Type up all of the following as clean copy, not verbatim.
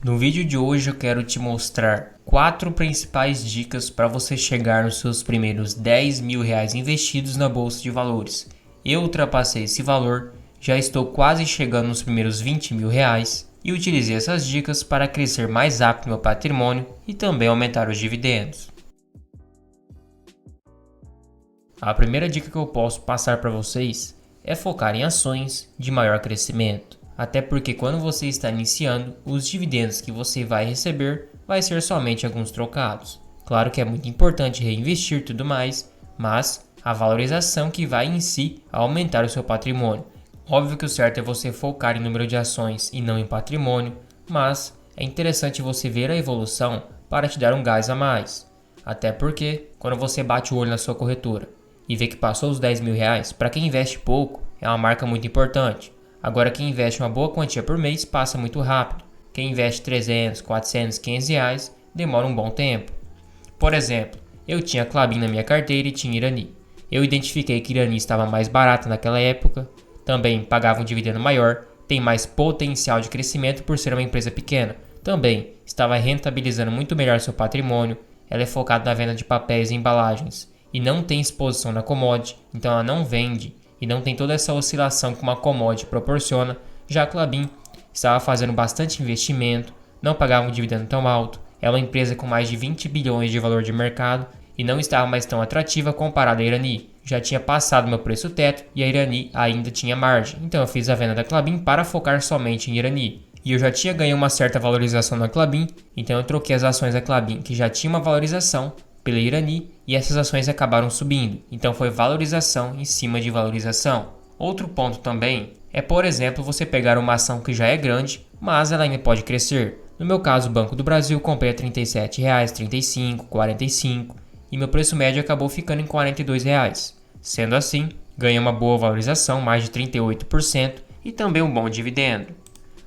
No vídeo de hoje eu quero te mostrar 4 principais dicas para você chegar nos seus primeiros 10 mil reais investidos na Bolsa de Valores. Eu ultrapassei esse valor, já estou quase chegando nos primeiros 20 mil reais e utilizei essas dicas para crescer mais rápido meu patrimônio e também aumentar os dividendos. A primeira dica que eu posso passar para vocês é focar em ações de maior crescimento. Até porque quando você está iniciando, os dividendos que você vai receber vai ser somente alguns trocados. Claro que é muito importante reinvestir e tudo mais, mas a valorização que vai em si aumentar o seu patrimônio. Óbvio que o certo é você focar em número de ações e não em patrimônio, mas é interessante você ver a evolução para te dar um gás a mais. Até porque quando você bate o olho na sua corretora e vê que passou os 10 mil reais, para quem investe pouco é uma marca muito importante. Agora quem investe uma boa quantia por mês passa muito rápido. Quem investe 300, 400, 500 reais demora um bom tempo. Por exemplo, eu tinha Klabin na minha carteira e tinha Irani. Eu identifiquei que Irani estava mais barata naquela época, também pagava um dividendo maior, tem mais potencial de crescimento por ser uma empresa pequena. Também estava rentabilizando muito melhor seu patrimônio, ela é focada na venda de papéis e embalagens e não tem exposição na commodity, então ela não vende e não tem toda essa oscilação que uma commodity proporciona. Já a Klabin estava fazendo bastante investimento, não pagava um dividendo tão alto, é uma empresa com mais de 20 bilhões de valor de mercado e não estava mais tão atrativa comparada à Irani. Já tinha passado meu preço teto e a Irani ainda tinha margem, então eu fiz a venda da Klabin para focar somente em Irani. E eu já tinha ganho uma certa valorização na Klabin, então eu troquei as ações da Klabin, que já tinha uma valorização, pela Irani, e essas ações acabaram subindo, então foi valorização em cima de valorização. Outro ponto também é, por exemplo, você pegar uma ação que já é grande, mas ela ainda pode crescer. No meu caso, o Banco do Brasil, comprei a R$ 37,00, 35, 45 e meu preço médio acabou ficando em R$ 42,00. Sendo assim, ganhei uma boa valorização, mais de 38% e também um bom dividendo.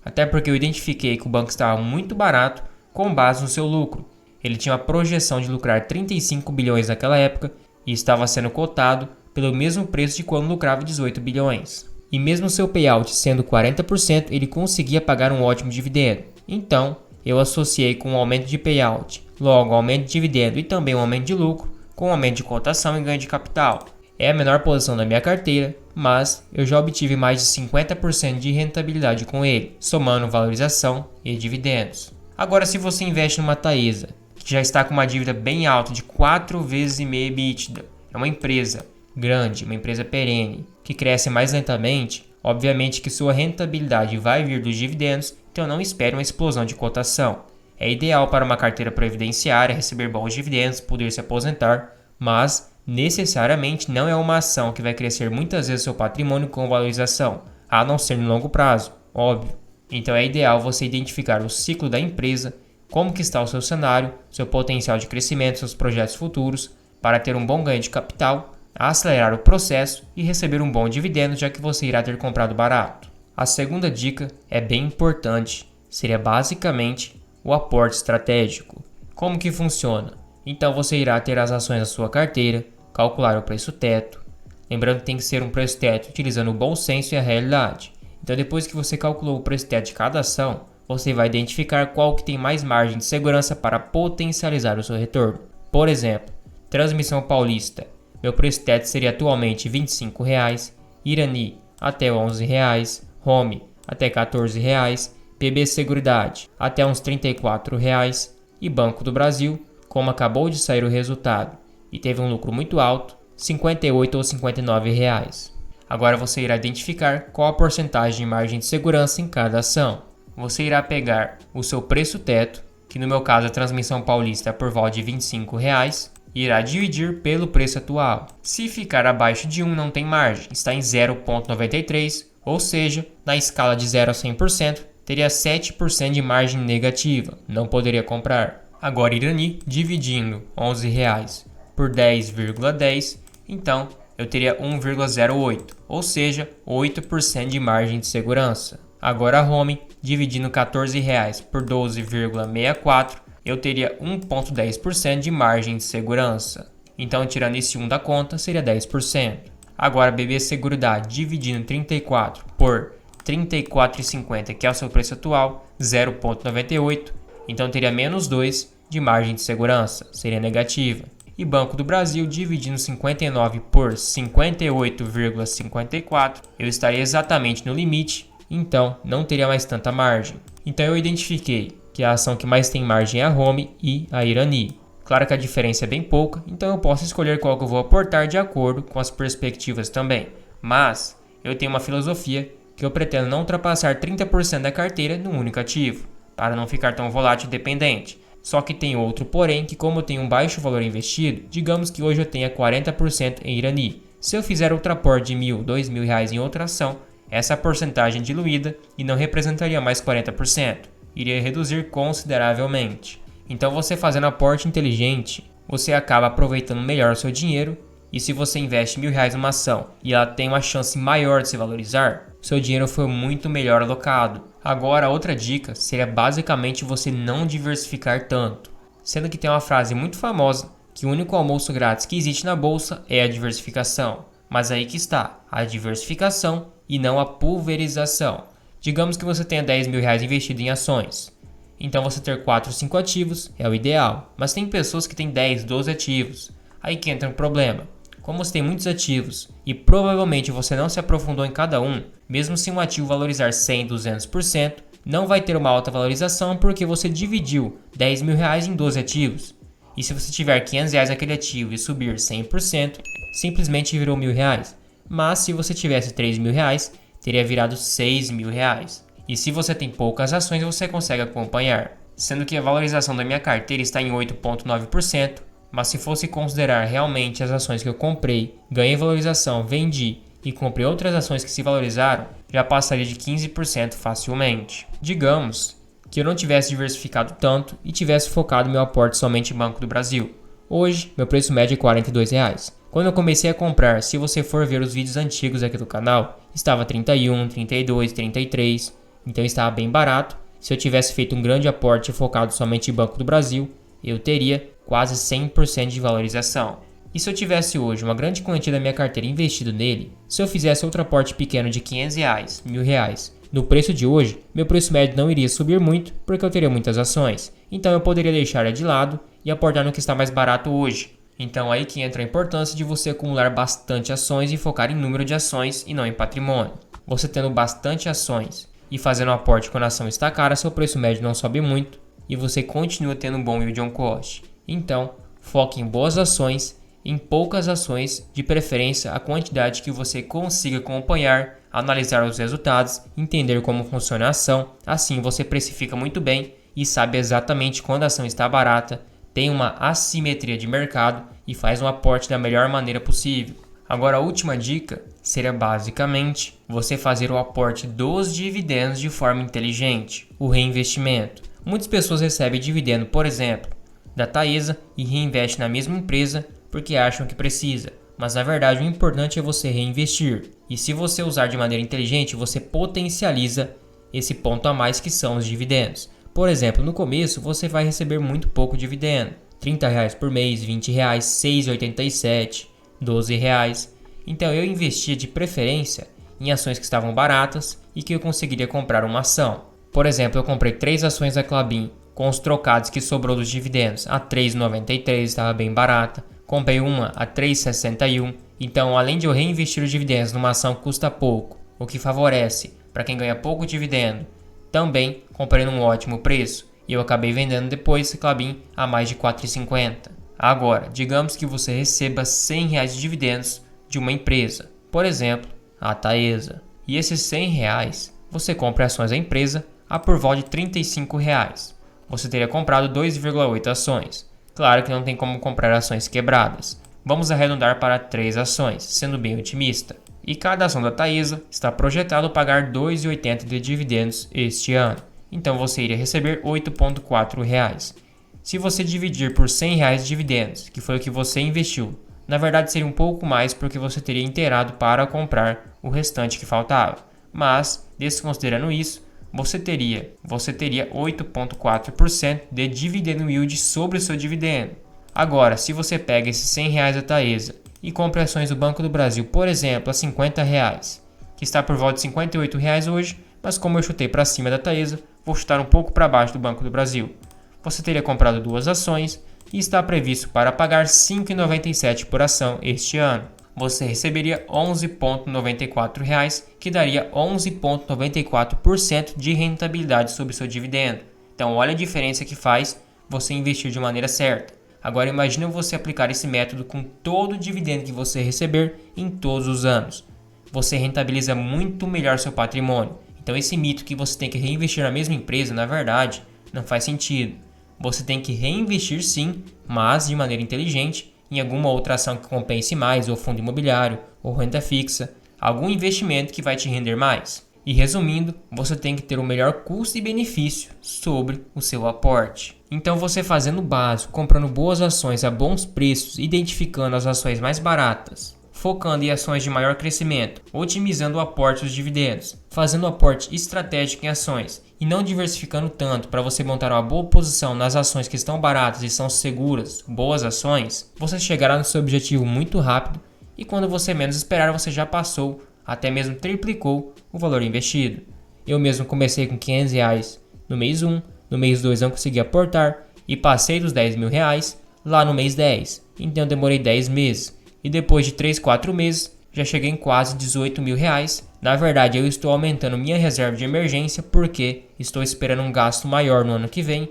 Até porque eu identifiquei que o banco estava muito barato com base no seu lucro. Ele tinha uma projeção de lucrar 35 bilhões naquela época e estava sendo cotado pelo mesmo preço de quando lucrava 18 bilhões. E mesmo seu payout sendo 40%, ele conseguia pagar um ótimo dividendo. Então, eu associei com um aumento de payout, logo aumento de dividendo e também um aumento de lucro, com um aumento de cotação e ganho de capital. É a menor posição da minha carteira, mas eu já obtive mais de 50% de rentabilidade com ele, somando valorização e dividendos. Agora, se você investe numa Taesa, que já está com uma dívida bem alta de 4 vezes e meia EBITDA, é uma empresa grande, uma empresa perene, que cresce mais lentamente, obviamente que sua rentabilidade vai vir dos dividendos, então não espere uma explosão de cotação. É ideal para uma carteira previdenciária receber bons dividendos, poder se aposentar, mas necessariamente não é uma ação que vai crescer muitas vezes seu patrimônio com valorização, a não ser no longo prazo, óbvio. Então é ideal você identificar o ciclo da empresa, como que está o seu cenário, seu potencial de crescimento, seus projetos futuros, para ter um bom ganho de capital, acelerar o processo e receber um bom dividendo, já que você irá ter comprado barato. A segunda dica é bem importante, seria basicamente o aporte estratégico. Como que funciona? Então você irá ter as ações da sua carteira, calcular o preço teto, lembrando que tem que ser um preço teto utilizando o bom senso e a realidade. Então depois que você calculou o preço teto de cada ação, você vai identificar qual que tem mais margem de segurança para potencializar o seu retorno. Por exemplo, Transmissão Paulista, meu preço teto seria atualmente R$ 25,00, Irani até R$ 11,00, Home até R$ 14,00, BB Seguridade até uns R$ 34,00 e Banco do Brasil, como acabou de sair o resultado e teve um lucro muito alto, R$ 58 ou R$ 59,00. Agora você irá identificar qual a porcentagem de margem de segurança em cada ação. Você irá pegar o seu preço teto, que no meu caso a Transmissão Paulista é por volta de R$ 25,00, e irá dividir pelo preço atual. Se ficar abaixo de 1 não tem margem, está em 0,93, ou seja, na escala de 0 a 100%, teria 7% de margem negativa, não poderia comprar. Agora Irani dividindo R$ 11,00 por 10,10, então eu teria 1,08, ou seja, 8% de margem de segurança. Agora a Home dividindo R$ 14,00 por 12,64, eu teria 1,10% de margem de segurança. Então, tirando esse 1 da conta, seria 10%. Agora, BB Seguridade dividindo 34 por 34,50, que é o seu preço atual, 0,98, então teria menos 2 de margem de segurança, seria negativa. E Banco do Brasil dividindo 59 por 58,54, eu estaria exatamente no limite, então não teria mais tanta margem. Então eu identifiquei que a ação que mais tem margem é a Home e a Irani. Claro que a diferença é bem pouca, então eu posso escolher qual que eu vou aportar de acordo com as perspectivas também. Mas eu tenho uma filosofia que eu pretendo não ultrapassar 30% da carteira num único ativo, para não ficar tão volátil e dependente. Só que tem outro porém que, como eu tenho um baixo valor investido, digamos que hoje eu tenha 40% em Irani. Se eu fizer outro aporte de R$1.000, R$2.000 em outra ação, essa porcentagem é diluída e não representaria mais 40%, iria reduzir consideravelmente. Então você fazendo aporte inteligente, você acaba aproveitando melhor o seu dinheiro, e se você investe R$1.000 numa ação e ela tem uma chance maior de se valorizar, seu dinheiro foi muito melhor alocado. Agora, outra dica seria basicamente você não diversificar tanto, sendo que tem uma frase muito famosa que o único almoço grátis que existe na bolsa é a diversificação. Mas aí que está, a diversificação e não a pulverização. Digamos que você tenha R$10.000 investido em ações. Então você ter 4 ou 5 ativos é o ideal, mas tem pessoas que têm 10, 12 ativos. Aí que entra um problema. Como você tem muitos ativos e provavelmente você não se aprofundou em cada um, mesmo se um ativo valorizar 100, 200%, não vai ter uma alta valorização porque você dividiu R$10.000 em 12 ativos. E se você tiver R$500 naquele ativo e subir 100%, simplesmente virou R$1.000. Mas se você tivesse R$3.000, teria virado R$6.000. E se você tem poucas ações, você consegue acompanhar. Sendo que a valorização da minha carteira está em 8,9%, mas se fosse considerar realmente as ações que eu comprei, ganhei valorização, vendi e comprei outras ações que se valorizaram, já passaria de 15% facilmente. Digamos que eu não tivesse diversificado tanto e tivesse focado meu aporte somente em Banco do Brasil. Hoje, meu preço médio é R$42. Quando eu comecei a comprar, se você for ver os vídeos antigos aqui do canal, estava 31, 32, 33, então estava bem barato. Se eu tivesse feito um grande aporte focado somente em Banco do Brasil, eu teria quase 100% de valorização. E se eu tivesse hoje uma grande quantia da minha carteira investido nele, se eu fizesse outro aporte pequeno de R$500, R$1.000, no preço de hoje, meu preço médio não iria subir muito porque eu teria muitas ações. Então eu poderia deixar de lado e aportar no que está mais barato hoje. Então aí que entra a importância de você acumular bastante ações e focar em número de ações e não em patrimônio. Você tendo bastante ações e fazendo um aporte quando a ação está cara, seu preço médio não sobe muito e você continua tendo um bom yield on cost. Então, foque em boas ações, em poucas ações, de preferência a quantidade que você consiga acompanhar, analisar os resultados, entender como funciona a ação, assim você precifica muito bem e sabe exatamente quando a ação está barata, tem uma assimetria de mercado e faz um aporte da melhor maneira possível. Agora a última dica seria basicamente você fazer o aporte dos dividendos de forma inteligente, o reinvestimento. Muitas pessoas recebem dividendo, por exemplo, da Taesa e reinvestem na mesma empresa porque acham que precisa, mas na verdade o importante é você reinvestir. E se você usar de maneira inteligente, você potencializa esse ponto a mais que são os dividendos. Por exemplo, no começo você vai receber muito pouco dividendo, R$30 por mês, R$20, R$6,87, R$12. Então eu investia de preferência em ações que estavam baratas e que eu conseguiria comprar uma ação. Por exemplo, eu comprei 3 ações da Klabin com os trocados que sobrou dos dividendos a R$3,93, estava bem barata. Comprei uma a R$3,61. Então, além de eu reinvestir os dividendos numa ação que custa pouco, o que favorece para quem ganha pouco dividendo, também comprei num ótimo preço e eu acabei vendendo depois esse Klabin a mais de R$4,50. Agora, digamos que você receba R$100 de dividendos de uma empresa, por exemplo, a Taesa, e esses R$100 você compra ações da empresa a por volta de R$35. Você teria comprado 2,8 ações. Claro que não tem como comprar ações quebradas. Vamos arredondar para 3 ações, sendo bem otimista. E cada ação da Taesa está projetado a pagar R$2,80 de dividendos este ano. Então você iria receber R$8,4. Se você dividir por R$100 de dividendos, que foi o que você investiu, na verdade seria um pouco mais porque você teria inteirado para comprar o restante que faltava. Mas, desconsiderando isso, você teria 8,4% de dividendo yield sobre o seu dividendo. Agora, se você pega esses R$100 da Taesa e compra ações do Banco do Brasil, por exemplo, a R$50, que está por volta de R$ 58 hoje, mas como eu chutei para cima da Taesa, vou chutar um pouco para baixo do Banco do Brasil. Você teria comprado 2 ações e está previsto para pagar R$ 5,97 por ação este ano. Você receberia R$ 11,94, que daria 11,94% de rentabilidade sobre seu dividendo. Então olha a diferença que faz você investir de maneira certa. Agora imagine você aplicar esse método com todo o dividendo que você receber em todos os anos. Você rentabiliza muito melhor seu patrimônio. Então esse mito que você tem que reinvestir na mesma empresa, na verdade, não faz sentido. Você tem que reinvestir sim, mas de maneira inteligente, em alguma outra ação que compense mais, ou fundo imobiliário, ou renda fixa, algum investimento que vai te render mais. E resumindo, você tem que ter o melhor custo e benefício sobre o seu aporte. Então você fazendo o básico, comprando boas ações a bons preços, identificando as ações mais baratas, focando em ações de maior crescimento, otimizando o aporte dos dividendos, fazendo o aporte estratégico em ações e não diversificando tanto para você montar uma boa posição nas ações que estão baratas e são seguras, boas ações, você chegará no seu objetivo muito rápido e quando você menos esperar você já passou, até mesmo triplicou o valor investido. Eu mesmo comecei com R$500 no mês 1, no mês 2 não consegui aportar e passei dos R$10.000 lá no mês 10, então eu demorei 10 meses. E depois de 3, 4 meses, já cheguei em quase R$18.000. Na verdade, eu estou aumentando minha reserva de emergência porque estou esperando um gasto maior no ano que vem,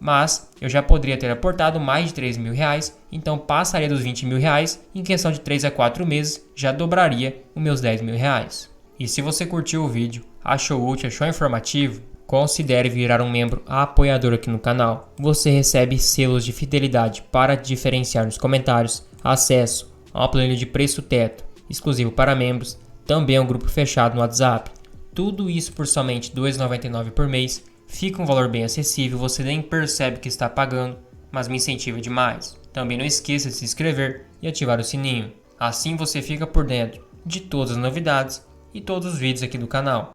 mas eu já poderia ter aportado mais de R$3.000, então passaria dos R$20.000, em questão de 3 a 4 meses, já dobraria os meus R$10.000. E se você curtiu o vídeo, achou útil, achou informativo, considere virar um membro apoiador aqui no canal. Você recebe selos de fidelidade para diferenciar nos comentários, acesso a uma planilha de preço teto, exclusivo para membros, também um grupo fechado no WhatsApp. Tudo isso por somente R$ 2,99 por mês, fica um valor bem acessível, você nem percebe que está pagando, mas me incentiva demais. Também não esqueça de se inscrever e ativar o sininho, assim você fica por dentro de todas as novidades e todos os vídeos aqui do canal.